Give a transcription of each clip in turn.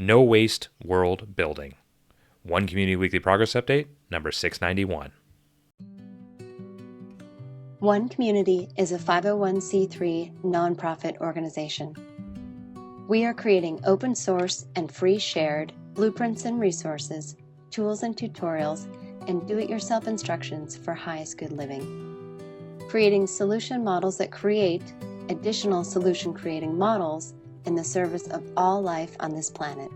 No Waste World Building. One Community Weekly Progress Update, number 691. One Community is a 501c3 nonprofit organization. We are creating open source and free shared blueprints and resources, tools and tutorials, and do-it-yourself instructions for highest good living. Creating solution models that create additional solution creating models in the service of all life on this planet.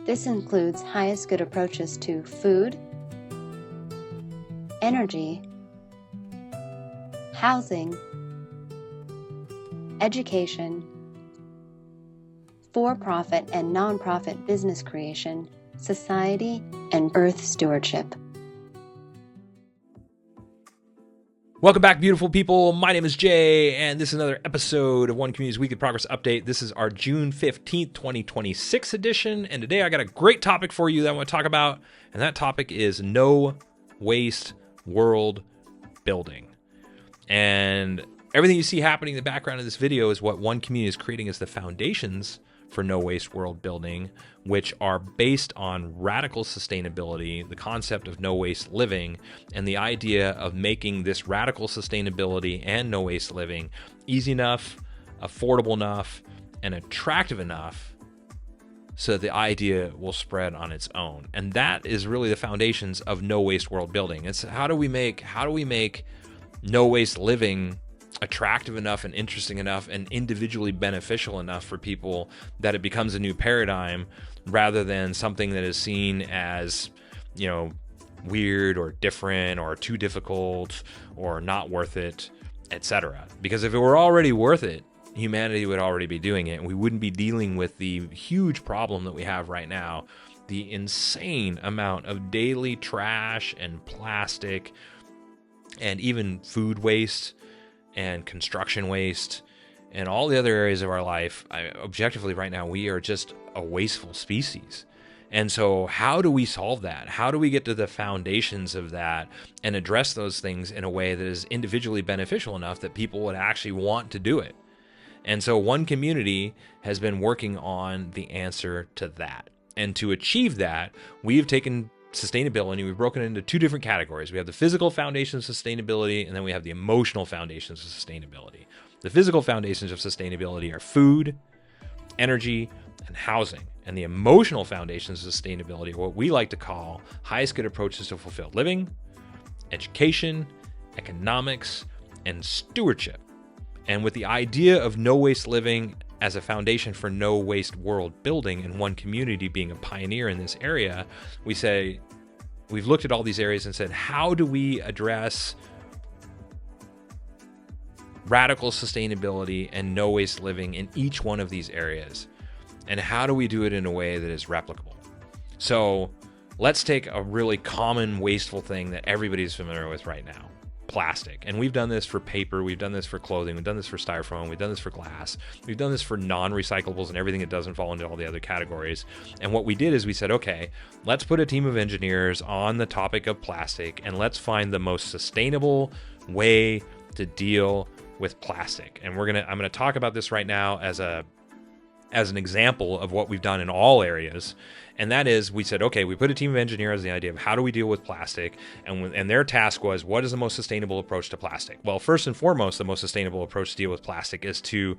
This includes highest good approaches to food, energy, housing, education, for-profit and non-profit business creation, society, and earth stewardship. Welcome back, beautiful people. My name is Jay, and this is another episode of One Community's Weekly Progress Update. This is our June 15th, 2026 edition, and today I got a great topic for you that I want to talk about, and that topic is No Waste World Building. And everything you see happening in the background of this video is what One Community is creating as the foundations for No Waste World Building, which are based on radical sustainability, the concept of no waste living, and the idea of making this radical sustainability and no waste living easy enough, affordable enough, and attractive enough so that the idea will spread on its own. And that is really the foundations of No Waste World Building. It's how do we make no waste living attractive enough and interesting enough and individually beneficial enough for people that it becomes a new paradigm rather than something that is seen as, weird or different or too difficult or not worth it, etc. Because if it were already worth it, humanity would already be doing it, and we wouldn't be dealing with the huge problem that we have right now, the insane amount of daily trash and plastic and even food waste and construction waste and all the other areas of our life. Objectively right now, we are just a wasteful species. And so how do we solve that? How do we get to the foundations of that and address those things in a way that is individually beneficial enough that people would actually want to do it? And so One Community has been working on the answer to that. And to achieve that, we've taken sustainability, we've broken it into two different categories. We have the physical foundations of sustainability, and then we have the emotional foundations of sustainability. The physical foundations of sustainability are food, energy, and housing. And the emotional foundations of sustainability are what we like to call highest good approaches to fulfilled living, education, economics, and stewardship. And with the idea of no waste living as a foundation for no waste world building and One Community being a pioneer in this area, we've looked at all these areas and said, how do we address radical sustainability and no waste living in each one of these areas? And how do we do it in a way that is replicable? So let's take a really common wasteful thing that everybody's familiar with right now. Plastic. And we've done this for paper, we've done this for clothing, we've done this for styrofoam, we've done this for glass, we've done this for non-recyclables and everything that doesn't fall into all the other categories. And what we did is we said, okay, let's put a team of engineers on the topic of plastic and let's find the most sustainable way to deal with plastic. And I'm gonna talk about this right now as an example of what we've done in all areas. And that is, we said, okay, we put a team of engineers the idea of how do we deal with plastic, and their task was, what is the most sustainable approach to plastic? Well, first and foremost, the most sustainable approach to deal with plastic is to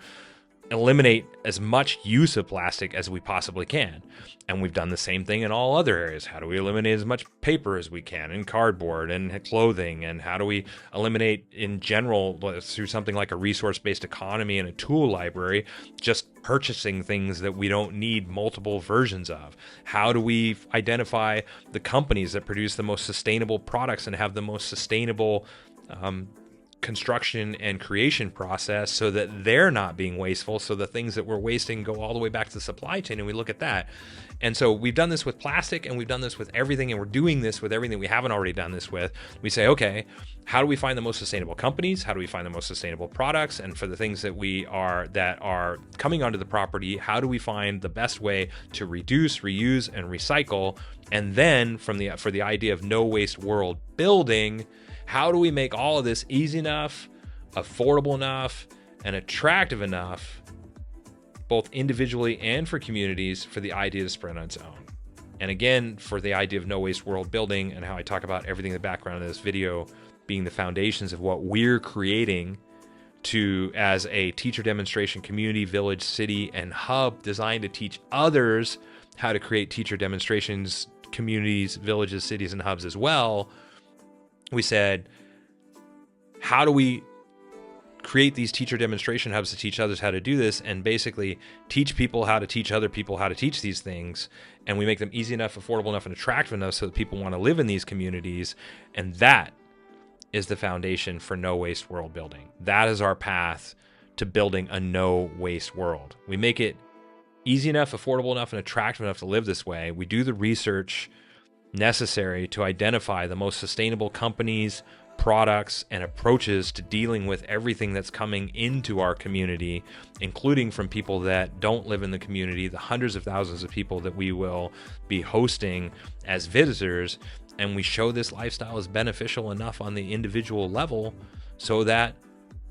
eliminate as much use of plastic as we possibly can. And we've done the same thing in all other areas. How do we eliminate as much paper as we can, and cardboard and clothing? And how do we eliminate in general through something like a resource-based economy and a tool library, just purchasing things that we don't need multiple versions of? How do we identify the companies that produce the most sustainable products and have the most sustainable construction and creation process so that they're not being wasteful, so the things that we're wasting go all the way back to the supply chain, and we look at that. And so we've done this with plastic, and we've done this with everything, and we're doing this with everything we haven't already done this with. We say, okay, how do we find the most sustainable companies? How do we find the most sustainable products? And for the things that are coming onto the property, how do we find the best way to reduce, reuse, and recycle? And then for the idea of no waste world building, how do we make all of this easy enough, affordable enough, and attractive enough both individually and for communities, for the idea to spread on its own. And again, for the idea of no waste world building and how I talk about everything in the background of this video being the foundations of what we're creating as a teacher demonstration community, village, city, and hub designed to teach others how to create teacher demonstrations, communities, villages, cities, and hubs as well. We said, how do we create these teacher demonstration hubs to teach others how to do this, and basically teach people how to teach other people how to teach these things, and we make them easy enough, affordable enough, and attractive enough so that people want to live in these communities. And that is the foundation for no waste world building. That is our path to building a no waste world. We make it easy enough, affordable enough, and attractive enough to live this way. We do the research necessary to identify the most sustainable companies, products, and approaches to dealing with everything that's coming into our community, including from people that don't live in the community, the hundreds of thousands of people that we will be hosting as visitors. And we show this lifestyle is beneficial enough on the individual level so that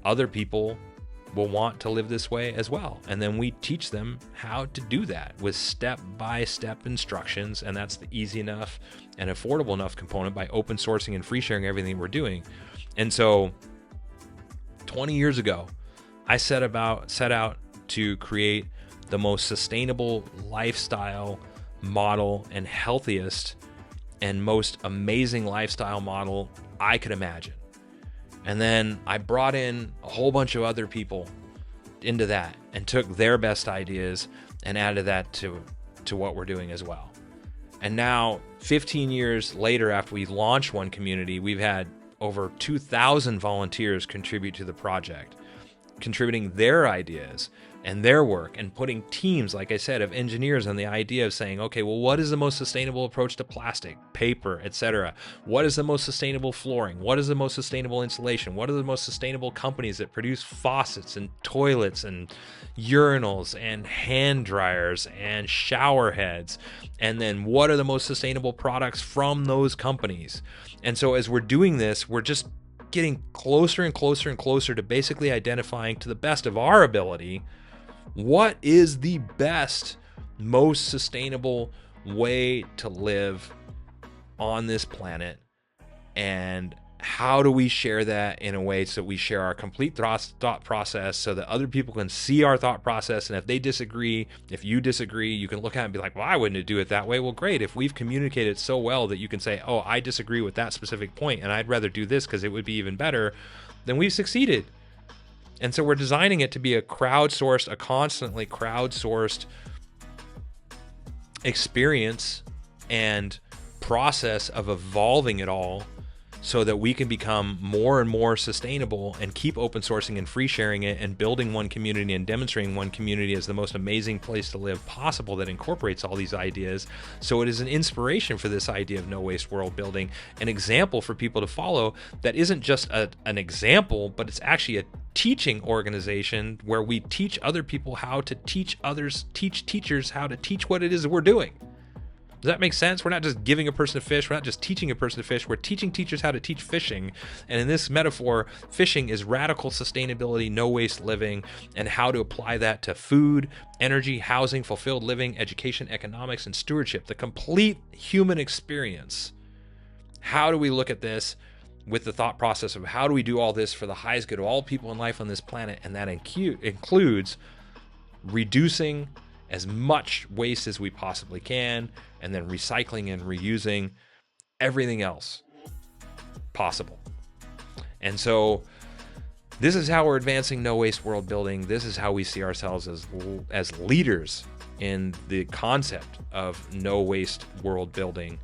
other people will want to live this way as well. And then we teach them how to do that with step-by-step instructions. And that's the easy enough and affordable enough component by open sourcing and free sharing everything we're doing. And so 20 years ago, I set out to create the most sustainable lifestyle model and healthiest and most amazing lifestyle model I could imagine. And then I brought in a whole bunch of other people into that and took their best ideas and added that to what we're doing as well. And now 15 years later, after we launched One Community, we've had over 2,000 volunteers contribute to the project, contributing their ideas and their work, and putting teams, like I said, of engineers on the idea of saying, okay, well, what is the most sustainable approach to plastic, paper, etc.? What is the most sustainable flooring? What is the most sustainable insulation? What are the most sustainable companies that produce faucets and toilets and urinals and hand dryers and shower heads? And then what are the most sustainable products from those companies? And so as we're doing this, we're just getting closer and closer and closer to basically identifying, to the best of our ability, what is the best, most sustainable way to live on this planet, and how do we share that in a way so we share our complete thought process so that other people can see our thought process. And if they disagree, if you disagree, you can look at it and be like, well, I wouldn't do it that way. Well, great. If we've communicated so well that you can say, oh, I disagree with that specific point and I'd rather do this because it would be even better, then we've succeeded. And so we're designing it to be a constantly crowdsourced experience and process of evolving it all so that we can become more and more sustainable and keep open sourcing and free sharing it and building One Community and demonstrating One Community as the most amazing place to live possible that incorporates all these ideas. So it is an inspiration for this idea of no waste world building, an example for people to follow that isn't just an example, but it's actually a teaching organization where we teach other people how to teach others, teach teachers how to teach what it is that we're doing. Does that make sense? We're not just giving a person a fish. We're not just teaching a person to fish. We're teaching teachers how to teach fishing. And in this metaphor, fishing is radical sustainability, no waste living, and how to apply that to food, energy, housing, fulfilled living, education, economics, and stewardship, the complete human experience. How do we look at this with the thought process of how do we do all this for the highest good of all people in life on this planet? And that includes reducing as much waste as we possibly can, and then recycling and reusing everything else possible. And so this is how we're advancing no waste world building. This is how we see ourselves as leaders in the concept of no waste world building,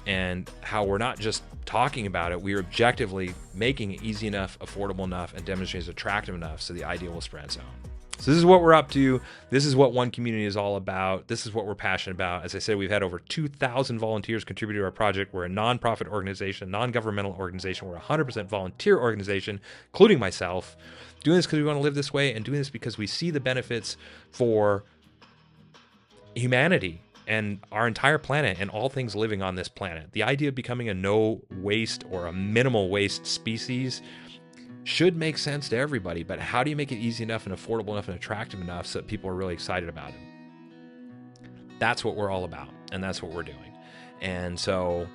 and how we're not just talking about it, we're objectively making it easy enough, affordable enough, and demonstrating attractive enough so the idea will spread its own. So this is what we're up to. This is what One Community is all about. This is what we're passionate about. As I said, we've had over 2,000 volunteers contribute to our project. We're a nonprofit organization, non-governmental organization. We're a 100% volunteer organization, including myself. Doing this because we want to live this way, and doing this because we see the benefits for humanity and our entire planet and all things living on this planet. The idea of becoming a no waste or a minimal waste species should make sense to everybody, but how do you make it easy enough and affordable enough and attractive enough so that people are really excited about it? That's what we're all about, and that's what we're doing. And so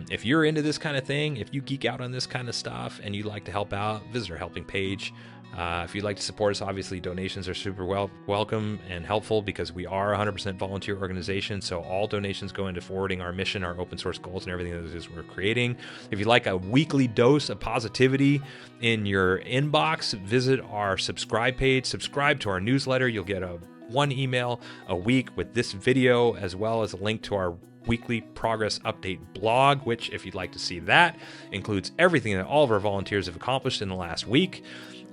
if you're into this kind of thing, if you geek out on this kind of stuff and you'd like to help out, visit our helping page. If you'd like to support us, obviously donations are super welcome and helpful, because we are a 100% volunteer organization. So all donations go into forwarding our mission, our open source goals, and everything that it is we're creating. If you'd like a weekly dose of positivity in your inbox, visit our subscribe page, subscribe to our newsletter. You'll get one email a week with this video, as well as a link to our weekly progress update blog, which, if you'd like to see that, includes everything that all of our volunteers have accomplished in the last week.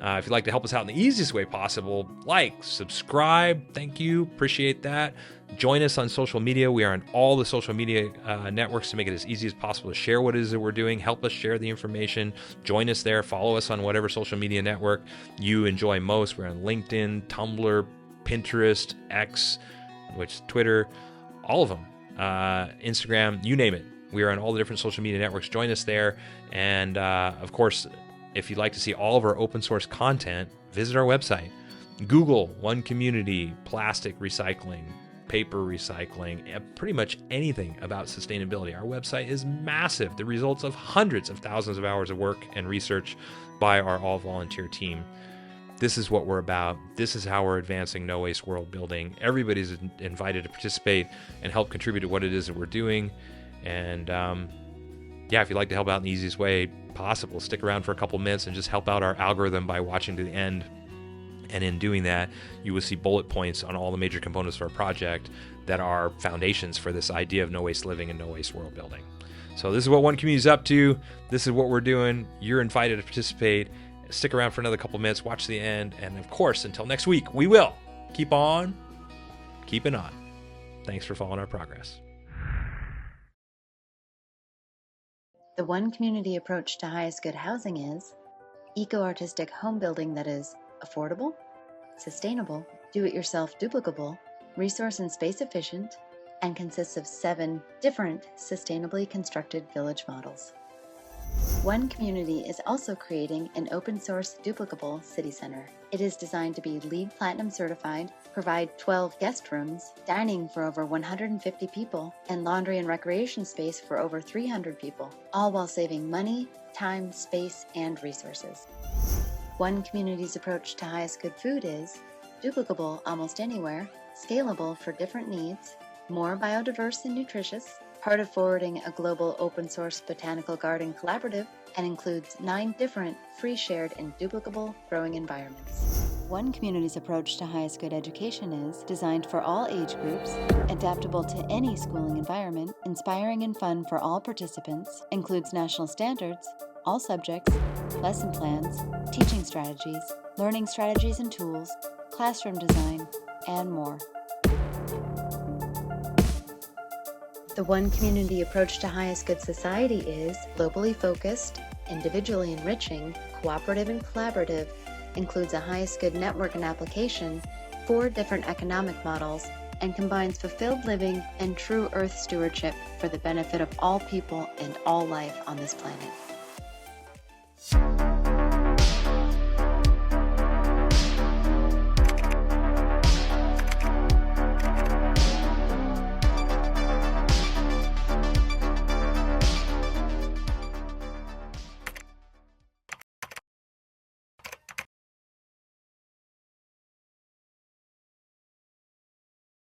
If you'd like to help us out in the easiest way possible, like, subscribe. Thank you. Appreciate that. Join us on social media. We are on all the social media networks to make it as easy as possible to share what it is that we're doing. Help us share the information. Join us there. Follow us on whatever social media network you enjoy most. We're on LinkedIn, Tumblr, Pinterest, X, which Twitter, all of them, Instagram, you name it. We are on all the different social media networks. Join us there. And of course, if you'd like to see all of our open source content, visit our website. Google One Community, plastic recycling, paper recycling, pretty much anything about sustainability. Our website is massive, the results of hundreds of thousands of hours of work and research by our all-volunteer team. This is what we're about. This is how we're advancing no waste world building. Everybody's invited to participate and help contribute to what it is that we're doing. And if you'd like to help out in the easiest way possible, stick around for a couple minutes and just help out our algorithm by watching to the end. And in doing that, you will see bullet points on all the major components of our project that are foundations for this idea of no waste living and no waste world building. So this is what One Community is up to. This is what we're doing. You're invited to participate. Stick around for another couple minutes, watch the end, and of course, until next week, we will keep on keeping on. Thanks for following our progress. The One Community approach to highest good housing is eco-artistic home building that is affordable, sustainable, do-it-yourself duplicable, resource and space efficient, and consists of 7 different sustainably constructed village models. One Community is also creating an open-source duplicable city center. It is designed to be LEED Platinum certified, provide 12 guest rooms, dining for over 150 people, and laundry and recreation space for over 300 people, all while saving money, time, space, and resources. One Community's approach to highest good food is duplicable almost anywhere, scalable for different needs, more biodiverse and nutritious, part of forwarding a global open-source botanical garden collaborative, and includes 9 different free, shared, and duplicable growing environments. One Community's approach to highest good education is designed for all age groups, adaptable to any schooling environment, inspiring and fun for all participants, includes national standards, all subjects, lesson plans, teaching strategies, learning strategies and tools, classroom design, and more. The One Community approach to highest good society is globally focused, individually enriching, cooperative and collaborative, includes a highest good network and application, 4 different economic models, and combines fulfilled living and true earth stewardship for the benefit of all people and all life on this planet.